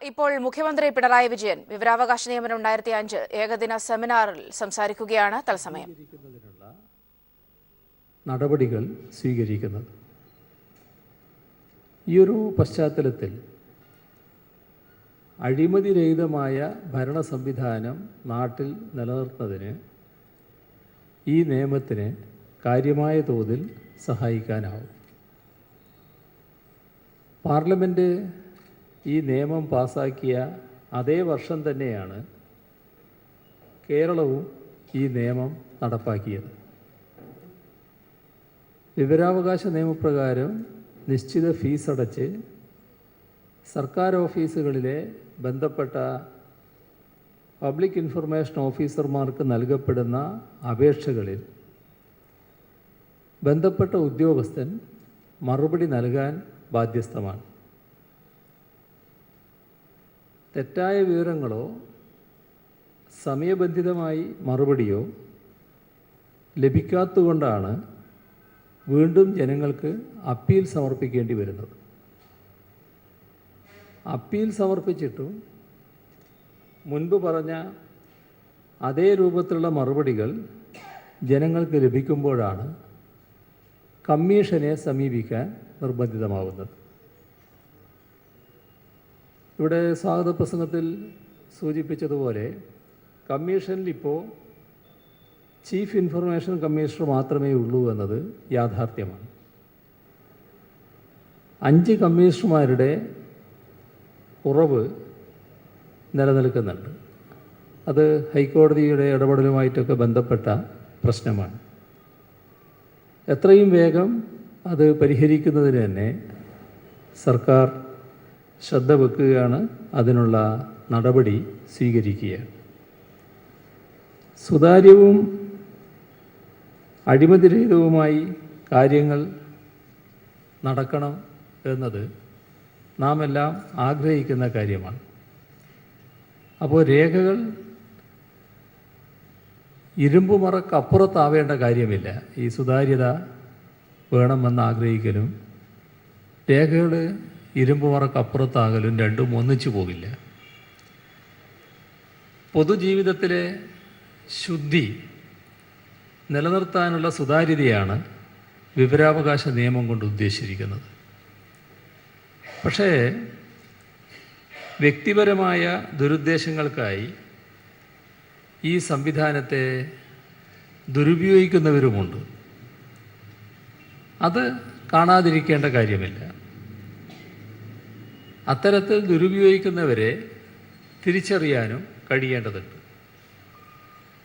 ഇപ്പോൾ മുഖ്യമന്ത്രി പിണറായി വിജയൻ വിവരാവകാശ നിയമനം 2005 ഏകദിന സെമിനാറിൽ സംസാരിക്കുകയാണ്. തത്സമയം നടപടികൾ സ്വീകരിക്കുന്നത്. ഈ ഒരു പശ്ചാത്തലത്തിൽ അഴിമതിരഹിതമായ ഭരണ സംവിധാനം നാട്ടിൽ നിലനിർത്തുന്നതിന് ഈ നിയമത്തിന് കാര്യമായ തോതിൽ സഹായിക്കാനാവും. പാർലമെൻറ്റ് ഈ നിയമം പാസാക്കിയ അതേ വർഷം തന്നെയാണ് കേരളവും ഈ നിയമം നടപ്പാക്കിയത്. വിവരാവകാശ നിയമപ്രകാരം നിശ്ചിത ഫീസ് അടച്ച് സർക്കാർ ഓഫീസുകളിലെ ബന്ധപ്പെട്ട പബ്ലിക് ഇൻഫർമേഷൻ ഓഫീസർമാർക്ക് നൽകപ്പെടുന്ന അപേക്ഷകളിൽ ബന്ധപ്പെട്ട ഉദ്യോഗസ്ഥൻ മറുപടി നൽകാൻ ബാധ്യസ്ഥമാണ്. തെറ്റായ വിവരങ്ങളോ സമയബന്ധിതമായി മറുപടിയോ ലഭിക്കാത്തതുകൊണ്ടാണ് വീണ്ടും ജനങ്ങൾക്ക് അപ്പീൽ സമർപ്പിക്കേണ്ടി വരുന്നത്. അപ്പീൽ സമർപ്പിച്ചിട്ടും മുൻപ് പറഞ്ഞ അതേ രൂപത്തിലുള്ള മറുപടികൾ ജനങ്ങൾക്ക് ലഭിക്കുമ്പോഴാണ് കമ്മീഷനെ സമീപിക്കാൻ നിർബന്ധിതമാവുന്നത്. ഇവിടെ സ്വാഗത പ്രസംഗത്തിൽ സൂചിപ്പിച്ചതുപോലെ കമ്മീഷനിൽ ഇപ്പോൾ ചീഫ് ഇൻഫർമേഷൻ കമ്മീഷണർ മാത്രമേ ഉള്ളൂ എന്നത് യാഥാർത്ഥ്യമാണ്. 5 കമ്മീഷണർമാരുടെ കുറവ് നിലനിൽക്കുന്നുണ്ട്. അത് ഹൈക്കോടതിയുടെ ഇടപെടലുമായിട്ടൊക്കെ ബന്ധപ്പെട്ട പ്രശ്നമാണ്. എത്രയും വേഗം അത് പരിഹരിക്കുന്നതിന് തന്നെ സർക്കാർ ശ്രദ്ധ വെക്കുകയാണ്, അതിനുള്ള നടപടി സ്വീകരിക്കുകയാണ്. സുതാര്യവും അഴിമതിരഹിതവുമായി കാര്യങ്ങൾ നടക്കണം എന്നത് നാം എല്ലാം ആഗ്രഹിക്കുന്ന കാര്യമാണ്. അപ്പോൾ രേഖകൾ ഇരുമ്പുമറക്കപ്പുറത്താവേണ്ട കാര്യമില്ല. ഈ സുതാര്യത വേണമെന്ന് ആഗ്രഹിക്കലും രേഖകൾ ഇരുമ്പുമറക്കപ്പുറത്താകലും രണ്ടും ഒന്നിച്ചു പോകില്ല. പൊതുജീവിതത്തിലെ ശുദ്ധി നിലനിർത്താനുള്ള സുതാര്യതയാണ് വിവരാവകാശ നിയമം കൊണ്ട് ഉദ്ദേശിച്ചിരിക്കുന്നത്. പക്ഷേ വ്യക്തിപരമായ ദുരുദ്ദേശങ്ങൾക്കായി ഈ സംവിധാനത്തെ ദുരുപയോഗിക്കുന്നവരുമുണ്ട്. അത് കാണാതിരിക്കേണ്ട കാര്യമില്ല. അത്തരത്തിൽ ദുരുപയോഗിക്കുന്നവരെ തിരിച്ചറിയാനും കഴിയേണ്ടതുണ്ട്.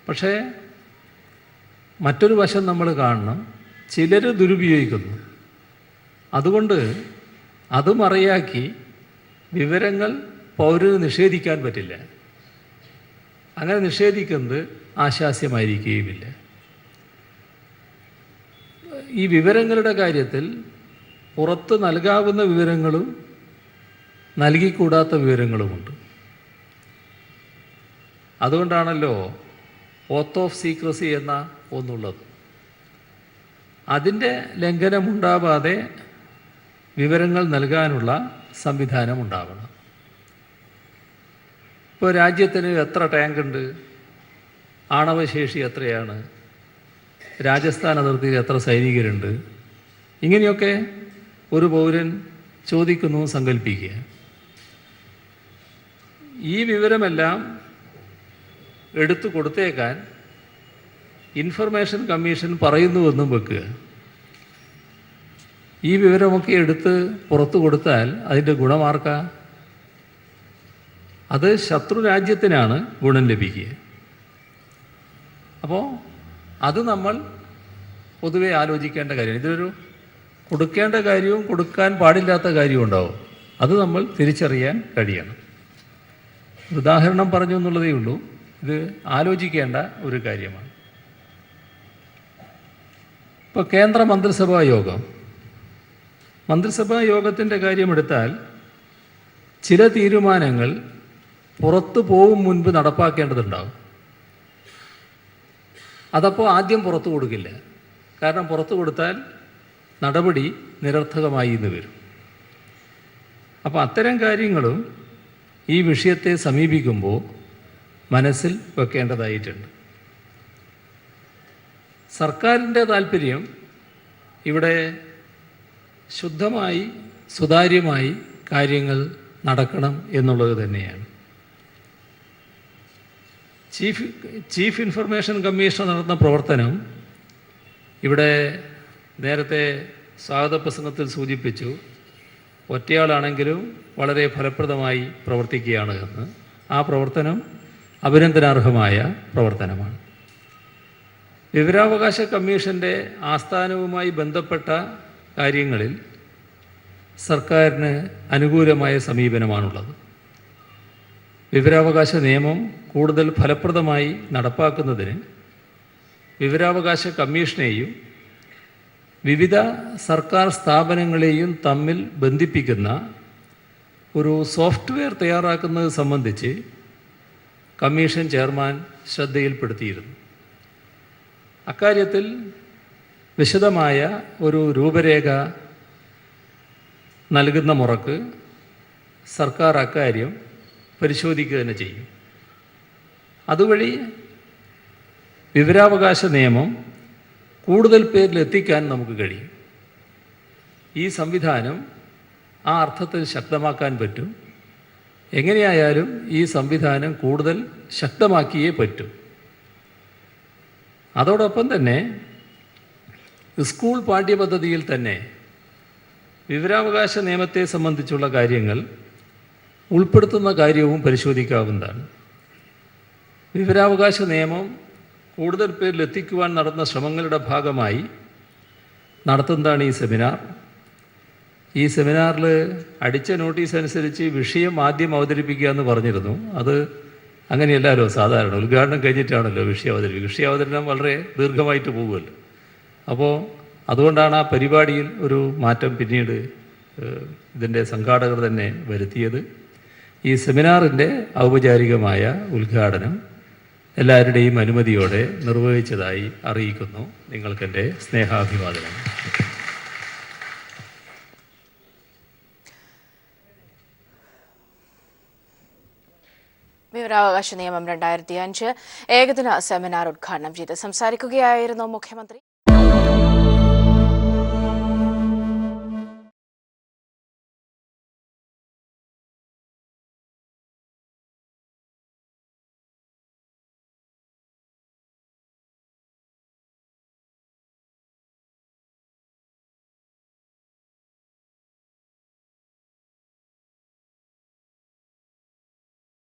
പക്ഷേ മറ്റൊരു വശം നമ്മൾ കാണണം, ചിലർ ദുരുപയോഗിക്കുന്നു. അതുകൊണ്ട് അത് മറയാക്കി വിവരങ്ങൾ പൗരന് നിഷേധിക്കാൻ പറ്റില്ല. അങ്ങനെ നിഷേധിക്കുന്നത് ആശാസ്യമായിരിക്കുകയുമില്ല. ഈ വിവരങ്ങളുടെ കാര്യത്തിൽ പുറത്ത് നൽകാവുന്ന വിവരങ്ങളും നൽകിക്കൂടാത്ത വിവരങ്ങളുമുണ്ട്. അതുകൊണ്ടാണല്ലോ ഓത്ത് ഓഫ് സീക്രസി എന്ന ഒന്നുള്ളത്. അതിൻ്റെ ലംഘനമുണ്ടാവാതെ വിവരങ്ങൾ നൽകാനുള്ള സംവിധാനം ഉണ്ടാവണം. ഇപ്പോൾ രാജ്യത്തിന് എത്ര ടാങ്കുണ്ട്, ആണവശേഷി എത്രയാണ്, രാജസ്ഥാൻ അതിർത്തിയിൽ എത്ര സൈനികരുണ്ട്, ഇങ്ങനെയൊക്കെ ഒരു പൗരൻ ചോദിക്കുന്നു സങ്കല്പിക്കുക. ഈ വിവരമെല്ലാം എടുത്തു കൊടുത്തേക്കാൻ ഇൻഫർമേഷൻ കമ്മീഷൻ പറയുന്നുവെന്നും വെക്കുക. ഈ വിവരമൊക്കെ എടുത്ത് പുറത്തു കൊടുത്താൽ അതിൻ്റെ ഗുണമാർക്ക? അത് ശത്രു രാജ്യത്തിനാണ് ഗുണം ലഭിക്കുക. അപ്പോൾ അത് നമ്മൾ പൊതുവെ ആലോചിക്കേണ്ട കാര്യമാണ്. ഇതൊരു കൊടുക്കേണ്ട കാര്യവും കൊടുക്കാൻ പാടില്ലാത്ത കാര്യവും ഉണ്ടാവും. അത് നമ്മൾ തിരിച്ചറിയാൻ കഴിയണം. ഉദാഹരണം പറഞ്ഞു എന്നുള്ളതേ ഉള്ളൂ. ഇത് ആലോചിക്കേണ്ട ഒരു കാര്യമാണ്. ഇപ്പോൾ കേന്ദ്ര മന്ത്രിസഭാ യോഗത്തിൻ്റെ കാര്യമെടുത്താൽ ചില തീരുമാനങ്ങൾ പുറത്തു പോകും മുൻപ് നടപ്പാക്കേണ്ടതുണ്ടാവും. അതപ്പോൾ ആദ്യം പുറത്തു കൊടുക്കില്ല. കാരണം പുറത്തു കൊടുത്താൽ നടപടി നിരർത്ഥകമായി എന്ന് വരും. അപ്പോൾ അത്തരം കാര്യങ്ങളും ഈ വിഷയത്തെ സമീപിക്കുമ്പോൾ മനസ്സിൽ വെക്കേണ്ടതായിട്ടുണ്ട്. സർക്കാരിൻ്റെ താല്പര്യം ഇവിടെ ശുദ്ധമായി സുതാര്യമായി കാര്യങ്ങൾ നടക്കണം എന്നുള്ളത് തന്നെയാണ്. ചീഫ് ഇൻഫർമേഷൻ കമ്മീഷണർ നടത്തുന്ന പ്രവർത്തനം ഇവിടെ നേരത്തെ സ്വാഗത പ്രസംഗത്തിൽ സൂചിപ്പിച്ചു. ഒറ്റയാളാണെങ്കിലും വളരെ ഫലപ്രദമായി പ്രവർത്തിക്കുകയാണ് എന്ന്. ആ പ്രവർത്തനം അഭിനന്ദനാർഹമായ പ്രവർത്തനമാണ്. വിവരാവകാശ കമ്മീഷൻ്റെ ആസ്ഥാനവുമായി ബന്ധപ്പെട്ട കാര്യങ്ങളിൽ സർക്കാരിന് അനുകൂലമായ സമീപനമാണുള്ളത്. വിവരാവകാശ നിയമം കൂടുതൽ ഫലപ്രദമായി നടപ്പാക്കുന്നതിന് വിവരാവകാശ കമ്മീഷനെയും വിവിധ സർക്കാർ സ്ഥാപനങ്ങളെയും തമ്മിൽ ബന്ധിപ്പിക്കുന്ന ഒരു സോഫ്റ്റ്വെയർ തയ്യാറാക്കുന്നത് സംബന്ധിച്ച് കമ്മീഷൻ ചെയർമാൻ ശ്രദ്ധയിൽപ്പെടുത്തിയിരുന്നു. അക്കാര്യത്തിൽ വിശദമായ ഒരു രൂപരേഖ നൽകുന്ന മുറക്ക് സർക്കാർ അക്കാര്യം പരിശോധിക്കുക തന്നെ ചെയ്യും. അതുവഴി വിവരാവകാശ നിയമം കൂടുതൽ പേരിൽ എത്തിക്കാൻ നമുക്ക് കഴിയും. ഈ സംവിധാനം ആ അർത്ഥത്തിൽ ശക്തമാക്കാൻ പറ്റും. എങ്ങനെയായാലും ഈ സംവിധാനം കൂടുതൽ ശക്തമാക്കിയേ പറ്റൂ. അതോടൊപ്പം തന്നെ സ്കൂൾ പാഠ്യപദ്ധതിയിൽ തന്നെ വിവരാവകാശ നിയമത്തെ സംബന്ധിച്ചുള്ള കാര്യങ്ങൾ ഉൾപ്പെടുത്തുന്ന കാര്യവും പരിശോധിക്കാവുന്നതാണ്. വിവരാവകാശ നിയമം കൂടുതൽ പേരിൽ എത്തിക്കുവാൻ നടത്തുന്ന ശ്രമങ്ങളുടെ ഭാഗമായി നടത്തുന്നതാണ് ഈ സെമിനാർ. ഈ സെമിനാറിൽ അടിച്ച നോട്ടീസ് അനുസരിച്ച് വിഷയം ആദ്യം അവതരിപ്പിക്കുക എന്ന് പറഞ്ഞിരുന്നു. അത് അങ്ങനെയല്ലല്ലോ സാധാരണ. ഉദ്ഘാടനം കഴിഞ്ഞിട്ടാണല്ലോ വിഷയം അവതരിപ്പിക്കുക. വിഷയ അവതരണം വളരെ ദീർഘമായിട്ട് പോകുമല്ലോ. അപ്പോൾ അതുകൊണ്ടാണ് ആ പരിപാടിയിൽ ഒരു മാറ്റം പിന്നീട് ഇതിൻ്റെ സംഘാടകർ തന്നെ വരുത്തിയത്. ഈ സെമിനാറിൻ്റെ ഔപചാരികമായ ഉദ്ഘാടനം എല്ലാവരുടെയും അനുമതിയോടെ നിർവഹിച്ചതായി അറിയിക്കുന്നു. നിങ്ങൾക്കെൻ്റെ സ്നേഹാഭിവാദനം. വിവരാവകാശ നിയമം 2005 ഏകദിന സെമിനാർ ഉദ്ഘാടനം ചെയ്ത് സംസാരിക്കുകയായിരുന്നു മുഖ്യമന്ത്രി.